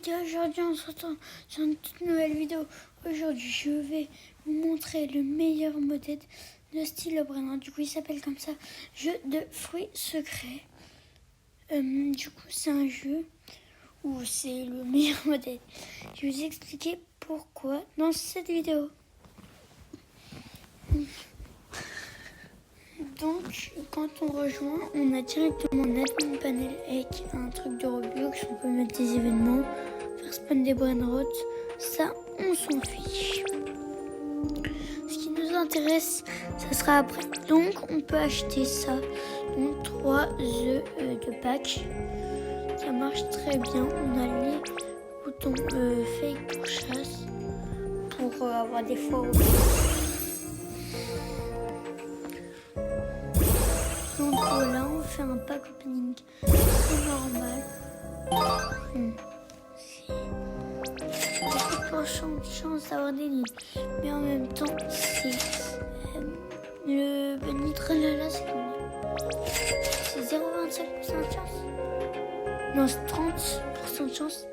les gars, aujourd'hui on se retrouve sur une toute nouvelle vidéo. Aujourd'hui je vais vous montrer le meilleur modèle de style Brainrot. Du coup il s'appelle comme ça, jeu de fruits secrets. Du coup c'est un jeu où c'est le meilleur modèle. Je vais vous expliquer pourquoi dans cette vidéo. Donc, quand on rejoint, on a directement un admin panel avec un truc de Roblox. On peut mettre des événements, faire spawn des Brainrot. Ça, on s'en fiche. Ce qui nous intéresse, ça sera après. Donc, on peut acheter ça. Donc, 3 œufs de pack. Ça marche très bien. On a les boutons fake pour chasse. Pour avoir des fois au Donc voilà, on fait un pack opening, c'est normal. C'est beaucoup de chance d'avoir des lignes, mais en même temps, c'est le bunny tralala, c'est combien? C'est 0,25% de chance. Non, c'est 30% de chance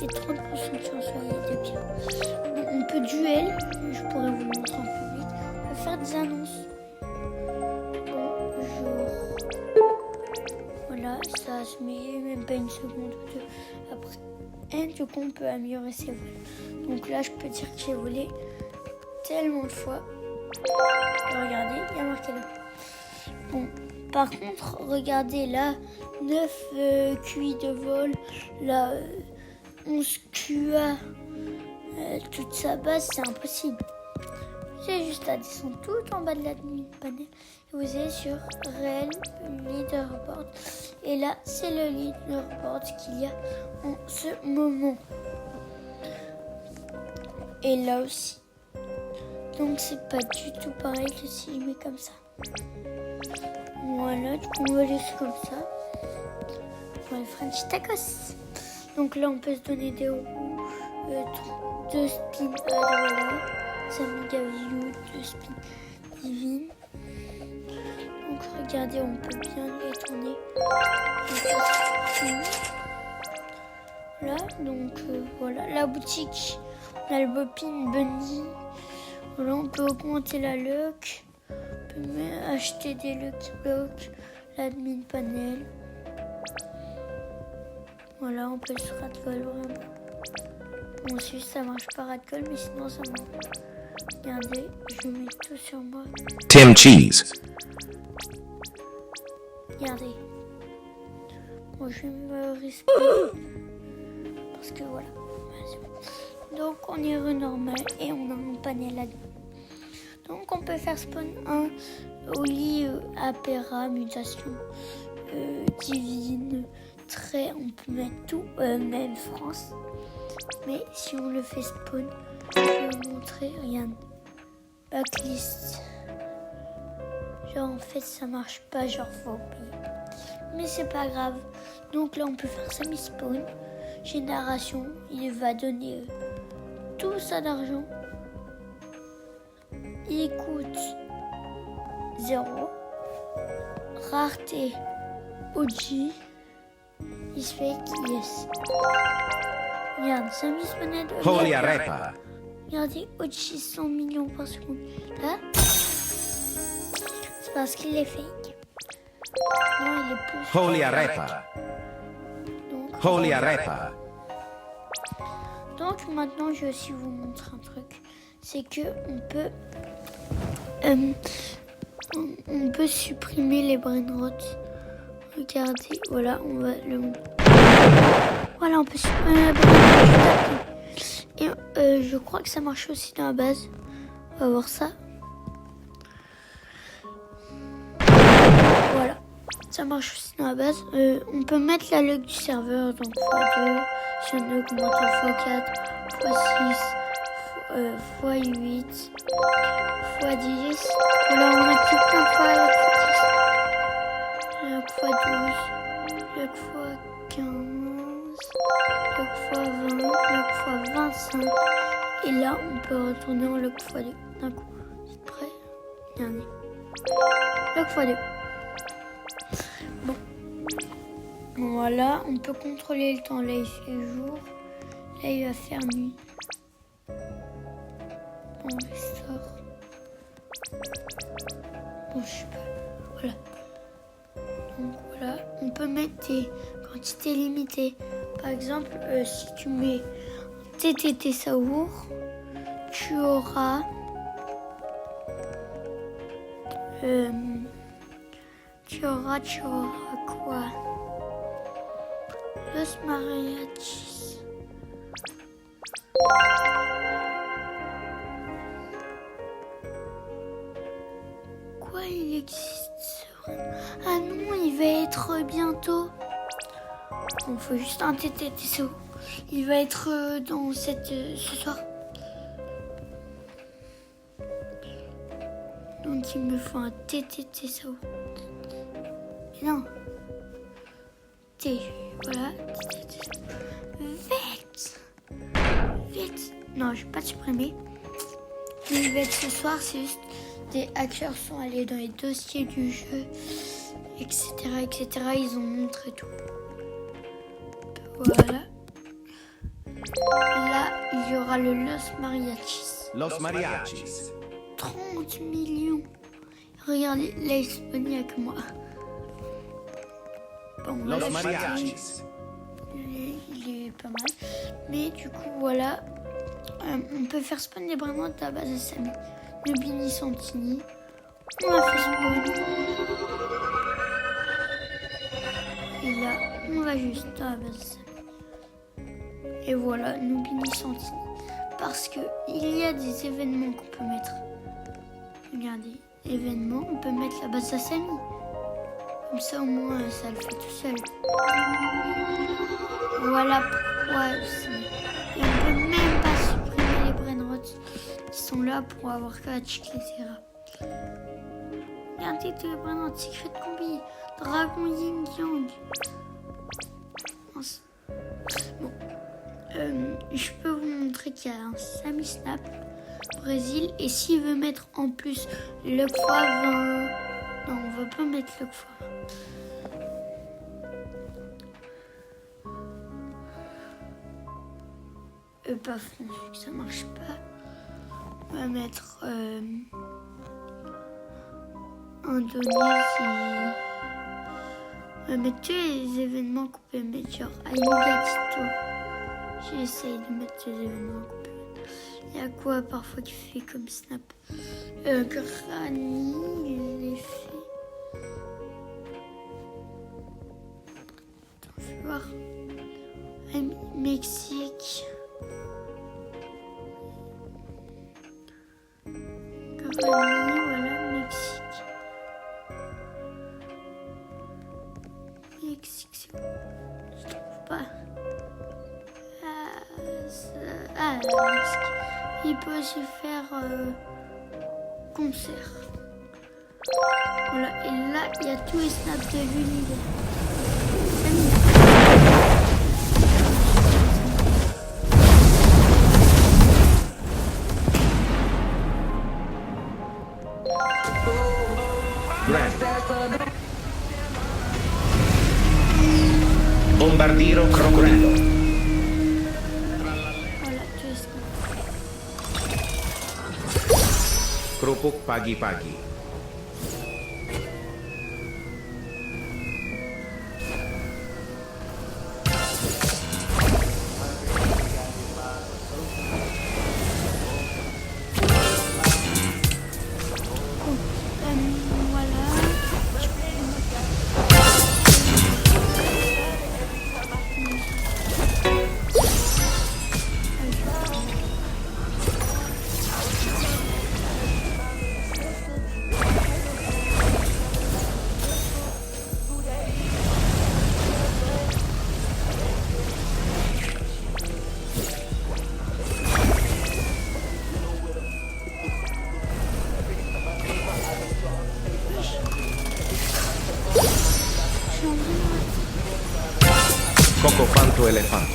et 30% de chance, il y a des pires. Bon, on peut duel, je pourrais vous montrer en public. On peut faire des annonces. Voilà, ça se met même pas une seconde ou deux après. Et du coup, on peut améliorer ses vols. Donc là, je peux dire que j'ai volé tellement de fois. Et regardez, il y a marqué là. Bon, par contre, regardez là, 9 QI de vol, là, 11 QA, toute sa base, c'est impossible. C'est juste à descendre tout en bas de la panel. Vous êtes sur Réel Leaderboard. Et là, c'est le leaderboard qu'il y a en ce moment. Et là aussi. Donc, c'est pas du tout pareil que si je mets comme ça. Voilà, du coup, on va laisser comme ça. Pour les French tacos. Donc là, on peut se donner des roues, 2 spins voilà. Samiga View, 2 spins divine. Donc regardez, on peut bien les tourner. Là, donc voilà, la boutique, on a le Bopin Bunny. Voilà, on peut augmenter la luck. On peut même acheter des Lucky Blocks, l'admin panel. Voilà, on peut se rat-call vraiment. Bon, si ça marche pas rat-call, mais sinon ça marche. Regardez, je mets tout sur moi. Tim Cheese. Regardez. Bon, je vais me respawn. Parce que voilà. Donc, on est normal et on a un panel là-dedans. Donc, on peut faire spawn un Oli, Apera, mutation, divine, trait. On peut mettre tout, même France. Mais si on le fait spawn, je vais vous montrer, regarde. Backlist. Genre en fait ça marche pas, genre faut oublier. Mais c'est pas grave. Donc là on peut faire semi-spawn. Génération, il va donner tout ça d'argent. Il coûte 0. Rareté OG. Il se fait yes. Regarde, semi-spawn de Holy Arepa. Regardez, au-dessus 100 millions par seconde. Là, c'est parce qu'il est fake. Non, il est plus. Holy Arepa. Donc, Holy Arepa. donc maintenant, je vais aussi vous montrer un truc. C'est que on peut supprimer les Brainrot. Regardez, voilà, on va le montrer. Voilà, on peut supprimer les Brainrot. Et je crois que ça marche aussi dans la base. On va voir ça. Voilà. Ça marche aussi dans la base. On peut mettre la luck du serveur. Donc x2. Si on augmente x4, x6, x8, x10. Voilà, on a plus plein de fois luck x12, luck x15. Luck x20, luck x25. Et là, on peut retourner en luck x2. D'un coup. C'est prêt. Dernier. Luck x2. Bon. Voilà, on peut contrôler le temps. Là, il fait jour. Là, il va faire nuit. On ressort. Bon, je sais pas. Voilà. Donc voilà, on peut mettre des quantités limitées. Par exemple, si tu mets TTT Saour, tu auras quoi? Los Mariachis. Quoi, il existe? Ah non, il va être bientôt. Bon, faut juste un TTT. Il va être dans ce soir. Donc il me faut un TTT. Non. T. Voilà. Vite. Vite. Non, je vais pas te supprimer. Il va être ce soir, c'est juste des hackers sont allés dans les dossiers du jeu, etc., etc. Ils ont montré tout. Voilà. Là, il y aura le Los Mariachis. Los Mariachis. 30 millions. Regardez, là, il n'y a que moi. Bon, Los voilà, Mariachis. il est pas mal. Mais du coup, voilà. On peut faire spawn des brainements de la base de Samy. Nubini Santini. On l'a fait spawn. Et là, on va juste dans la base de Samy. Et voilà, Nubini Santini. Parce que il y a des événements qu'on peut mettre. Regardez, événements, on peut mettre la base de Samy. Comme ça, au moins, ça le fait tout seul. Voilà pourquoi aussi. Et on peut même pas supprimer les brainrots qui sont là pour avoir catch, etc. Regardez tous les brainrots, Secret Combi, Dragon Yin Yang. Bon. Je peux vous montrer qu'il y a un Samy Snap Brésil. Et s'il veut mettre en plus le x20... Non, on va pas mettre le x20. Pas fond, vu que ça marche pas. On va mettre Indonésie. On va mettre tous les événements qu'on peut mettre, genre Ayugatito. J'essaye de mettre tous les événements qu'on peut mettre. Il y a quoi parfois qui fait comme snap? Granny, je l'ai fait. Attends, je vais voir. Mexique. Voilà, Mexique. Mexique, c'est où? Je trouve pas. Mexique. Il peut aussi faire concert. Voilà, et là, il y a tous les snaps de l'univers. Bombardiro Crocodilo. Voilà, tous les snaps. Kerupuk pagi-pagi. Cocofanto elefanto.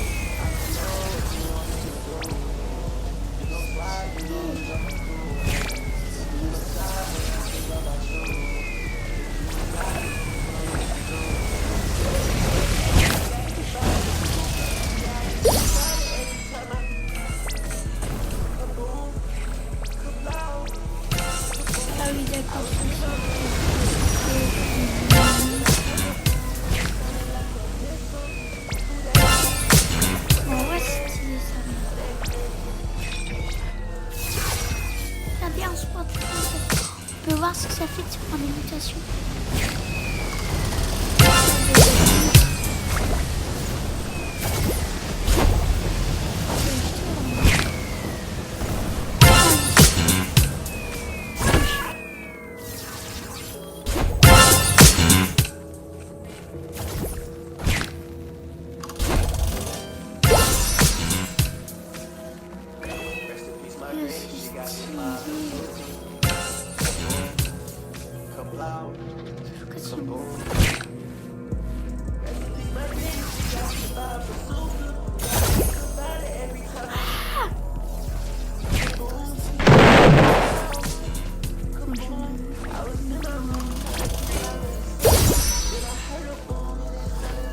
ça fait de se prendre des mutations.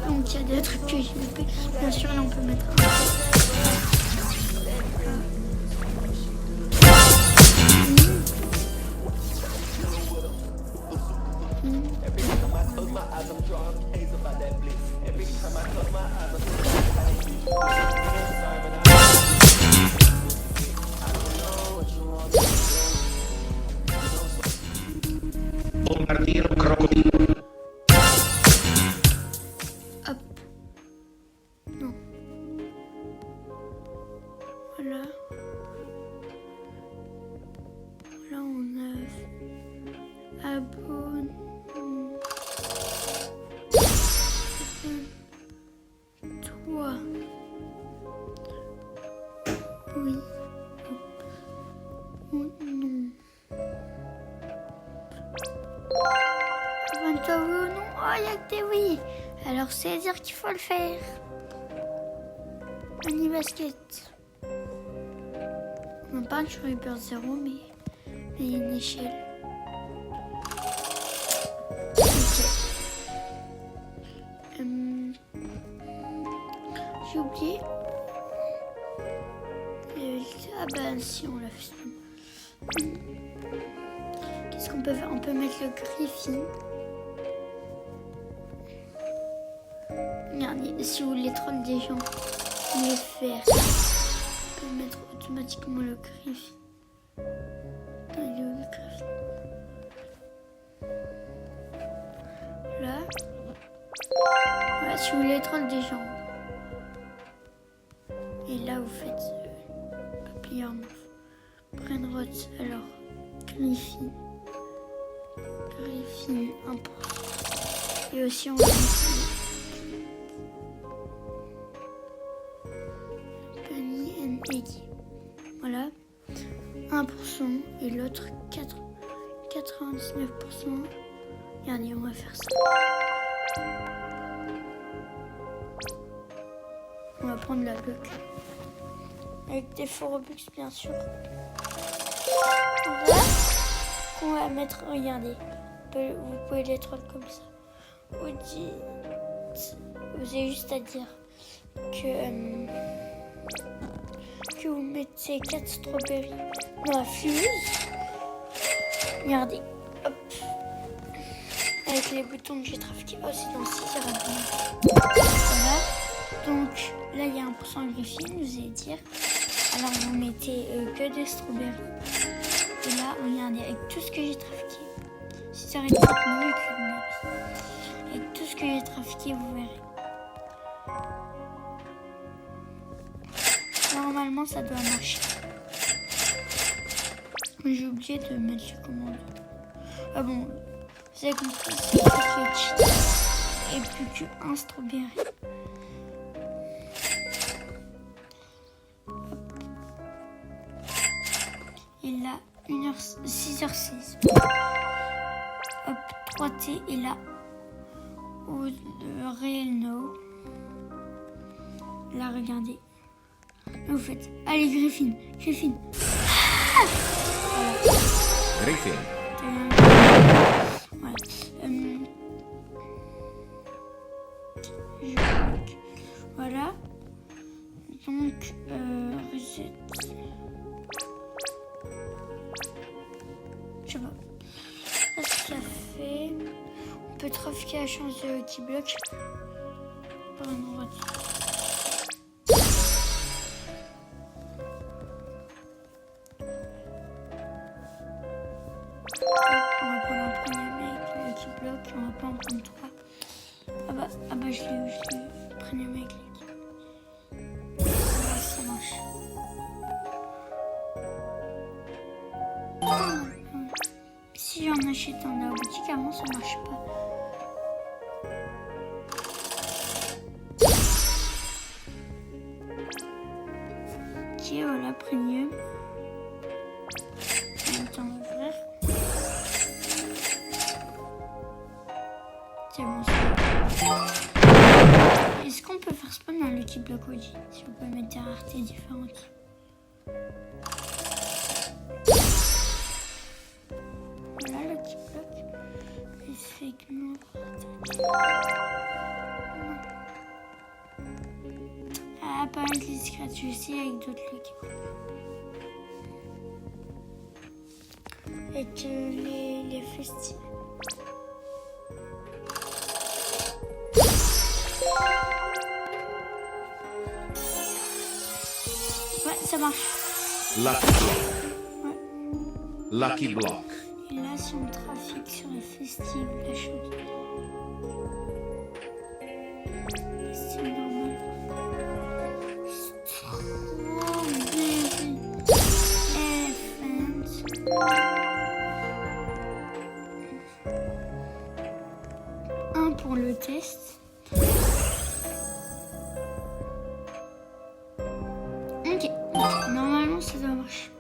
Donc il y a des trucs que j'ai loupé. Bien sûr, là on peut mettre un. Bombardiro crocodilo. Hop. Non. Voilà. Là on a abonne. Toi. Oui. Ou non. Abonne-toi oui ou non. Oh, il y a que des oui. Alors c'est dire qu'il faut le faire. Mini basket. On parle sur Uber 0, mais il y a une échelle. Ok. J'ai oublié. Ah ben si, on l'a fait. Qu'est-ce qu'on peut faire? On peut mettre le Griffin. Regardez, si vous voulez trolls des gens, les faire. On peut mettre automatiquement le Griffin. Il est où le Griffin? Là. Voilà, si vous voulez trolls des gens. Et là, vous faites Papillon, Brainrot, alors Griffin. Griffin 1%. Et aussi, on va mettre Penny and Eggy. Voilà. 1% et l'autre 99%. Regardez, on va faire ça. On va prendre la bloc. Avec des faux Robux, bien sûr. Là, on va mettre, regardez, vous pouvez les trolls comme ça. Vous avez juste à dire que vous mettez 4 strawberries dans la fuse. Regardez, hop. Avec les boutons que j'ai trafiqués. Oh, c'est dans 6 heures. Voilà. Donc là, il y a 1% de Griffin, vous allez dire. Alors vous mettez que des strawberries. Et là, regardez, avec tout ce que j'ai trafiqué. 6h30 minutes, avec tout ce que j'ai trafiqué, vous verrez. Normalement, ça doit marcher. J'ai oublié de mettre les commandes. Ah bon, vous avez compris, c'est cheat. Et plus qu'un strawberry. Et là, 6h16. Hop, 3T et là, au réel no. Là, regardez. Là, vous faites, allez, Griffin. Griffin. Voilà. Voilà. Donc, reset. Je sais pas. Ça, ça fait. On peut trafiquer la chance qui bloque. Par une droite. On va prendre bah je l'ai eu. Prenez avec l'équipe. Ah, ça marche. Si j'en achète en la boutique avant, ça marche pas. Ok, voilà, premium. En même temps, ouvrir. C'est bon, ça. Est-ce qu'on peut faire spawn un Lucky Block Oji si on peut mettre des raretés différentes? Voilà, Lucky Block. Effet noir. Ah, pas avec les scratchs aussi, avec d'autres Lucky Block. Avec les festivals. Ouais, ça marche. Lucky. Ouais. Lucky Block. Et là, si on trafique sur les festives, la chose. C'est normal. Strawberry Elephant. Un pour le test. Ok, normalement ça doit marcher.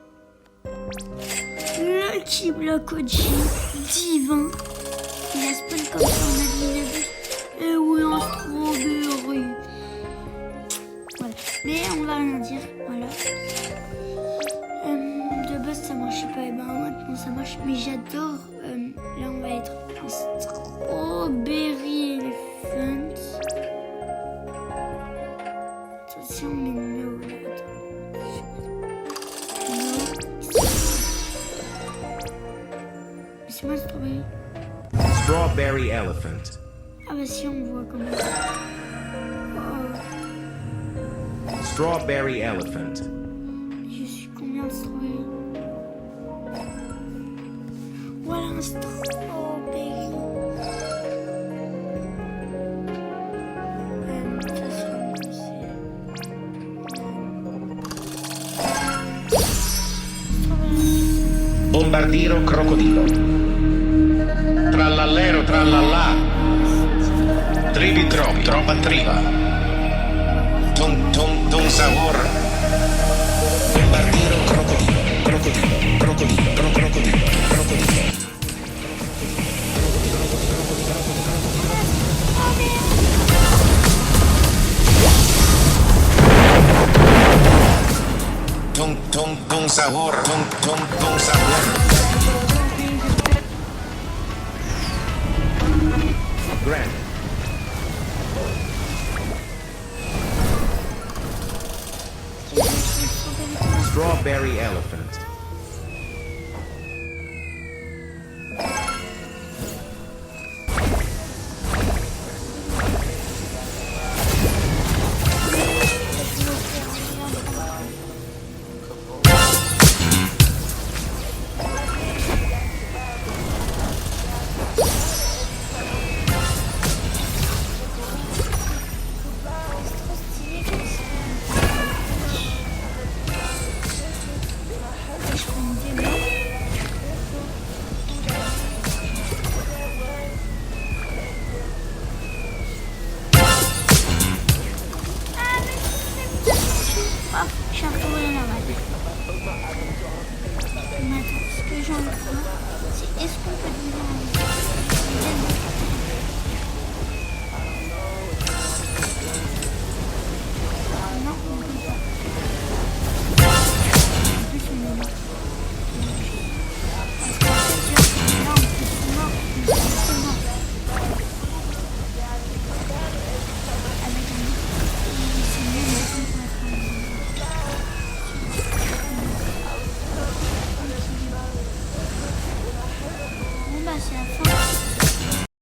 Lucky Block Oji, divin. Il a spawn comme ça, on a deviné. Et oui, en strawberry. Voilà, mais on va rien dire, voilà. De base ça marchait pas, et ben maintenant ça marche. Mais j'adore, là on va être un strawberry elephant. Attention, mais no, là, attends. C'est moi le strawberry. Strawberry Elephant. Ah bah si, on voit comment. Oh. Strawberry Elephant. Je suis combien de strawberry? Voilà un strawberry. Ça c'est Bombardiro crocodilo. Trallallero trallallà. Trivi trovi, troppa triva. Ton sabor. Bombardiro crocodilo. Crocodilo, crocodilo, crocodilo, crocodilo. Ton sabor, ton sabor. Grand. Strawberry Elephant. Je suis retourné la balle. Maintenant, ce que j'ai envie de voir, c'est est-ce qu'on peut devenir un non, on peut pas. En plus, on est mort. Parce qu'en fait, là, on peut se mort. On peut se mort. Avec un autre. C'est mieux, mais on peut être un Bon bah c'est la fin.